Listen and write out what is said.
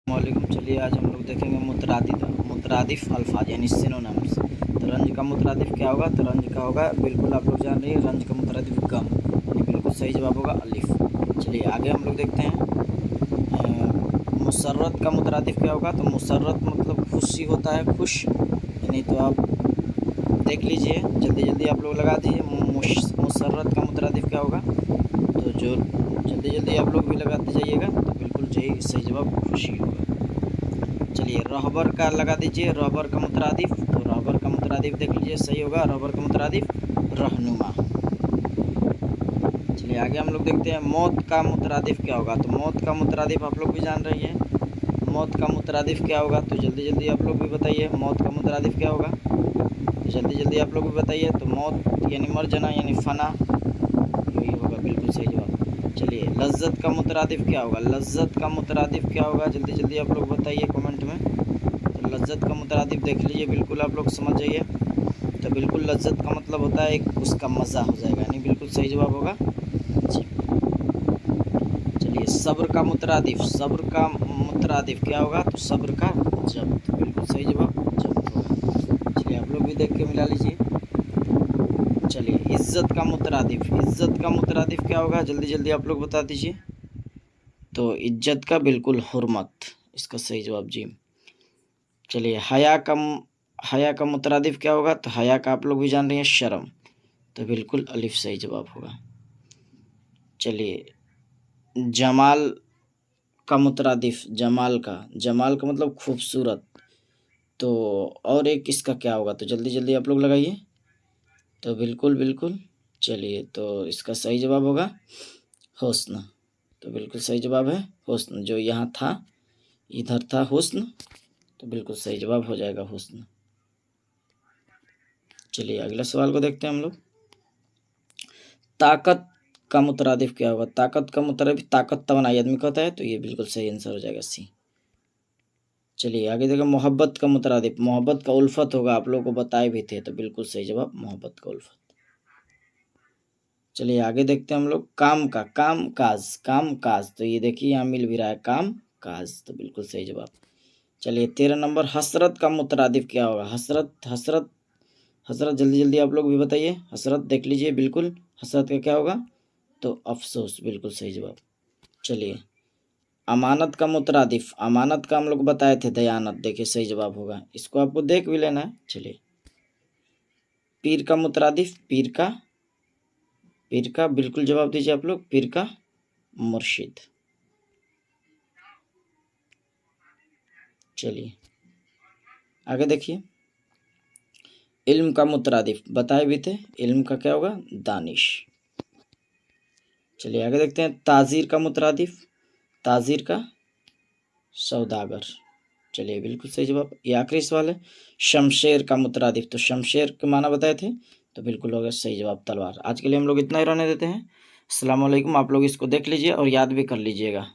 वालेकुम। चलिए आज हम लोग देखेंगे मुतरादिफ अल्फाज यानी सिनोनिम्स। तो रंज का मुतरादिफ क्या होगा? तो रंज का होगा, बिल्कुल आप लोग जान रहे हैं, रंज का मुतरादिफ गम, यानी बिल्कुल सही जवाब होगा अलिफ। चलिए आगे हम लोग देखते हैं। मुसर्रत का मुतरादिफ क्या होगा? तो मुसर्रत मतलब खुशी होता है, खुश, यानी तो आप देख लीजिए, जल्दी जल्दी आप लोग लगा दीजिए। मुसर्रत का मुतरादिफ क्या होगा? तो जो जल्दी जल्दी आप लोग भी लगाते जाइएगा तो बिल्कुल सही जवाब खुशी होगा। चलिए रहबर का लगा दीजिए, रहबर का मुतरादिफ। तो रहबर का मुतरादिफ देख लीजिए, सही होगा रहबर का मुतरादिफ रहनुमा। चलिए आगे हम लोग देखते हैं मौत का मुतरादिफ क्या होगा? तो मौत का मुतरादिफ आप लोग भी जान रही हैं, मौत का मुतरादिफ क्या होगा? तो जल्दी जल्दी आप लोग भी बताइए, मौत का मुतरादिफ क्या होगा? तो जल्दी जल्दी आप लोग भी बताइए। तो मौत यानी मर जाना, यानी फना, यही होगा बिल्कुल सही जवाब। चलिए लज्जत का मुतरादिफ क्या होगा? लज्जत का मुतरादिफ क्या होगा? जल्दी जल्दी आप लोग बताइए कमेंट में। तो लज्जत का मुतरादिफ देख लीजिए, बिल्कुल आप लोग समझ जाइए। तो बिल्कुल लज्जत का मतलब होता है एक उसका मज़ा हो जाएगा, यानी बिल्कुल सही जवाब होगा। चलिए सब्र का मुतरादिफ क्या होगा? तो सब्र का जब्त, बिल्कुल सही जवाब जब्त होगा। चलिए आप लोग भी देख के मिला लीजिए। चलिए इज्जत का मुतरादिफ क्या होगा? जल्दी जल्दी आप लोग बता दीजिए। तो इज्जत का बिल्कुल हुर्मत, इसका सही जवाब जी। चलिए हया का मुतरादिफ क्या होगा? तो हया का आप लोग भी जान रहे हैं शर्म, तो बिल्कुल अलिफ सही जवाब होगा। चलिए जमाल का मुतरादिफ, जमाल का मतलब खूबसूरत, तो और एक इसका क्या होगा? तो जल्दी जल्दी आप लोग लगाइए। तो बिल्कुल चलिए तो इसका सही जवाब होगा हुस्न, तो बिल्कुल सही जवाब है हुस्न। जो यहाँ था, इधर था हुस्न, तो बिल्कुल सही जवाब हो जाएगा हुस्न। चलिए अगले सवाल को देखते हैं हम लोग। ताकत का मुतरादिफ क्या होगा? ताकत का मुतरादिफ ताकत तवानाई आदमी कहता है, तो ये बिल्कुल सही आंसर हो जाएगा सी। चलिए आगे देखो मोहब्बत का मुतरादिफ, मोहब्बत का उल्फत होगा, आप लोगों को बताए भी थे, तो बिल्कुल सही जवाब मोहब्बत का उल्फत। चलिए आगे देखते हैं हम लोग काम काज, तो ये देखिए यहाँ मिल भी रहा है काम काज, तो बिल्कुल सही जवाब। चलिए 13 नंबर हसरत का मुतरादिफ क्या होगा? हसरत जल्दी जल्दी आप लोग भी बताइए। हसरत देख लीजिए, बिल्कुल हसरत का क्या होगा? तो अफसोस, बिल्कुल सही जवाब। चलिए अमानत का मुतरादिफ, अमानत का हम लोग बताए थे दयानत, देखिए सही जवाब होगा, इसको आपको देख भी लेना है। चलिए पीर का मुतरादिफ, पीर का बिल्कुल जवाब दीजिए आप लोग, पीर का मुर्शिद। चलिए आगे देखिए इल्म का मुतरादिफ बताए भी थे, इल्म का क्या होगा? दानिश। चलिए आगे देखते हैं ताजीर का मुतरादिफ, ताजीर का सौदागर, चलिए बिल्कुल सही जवाब। ये आखिरी सवाल है शमशेर का मुतरादिफ, तो शमशेर के माना बताए थे, तो बिल्कुल हो गया सही जवाब तलवार। आज के लिए हम लोग इतना ही रहने देते हैं। अस्सलाम वालेकुम, आप लोग इसको देख लीजिए और याद भी कर लीजिएगा।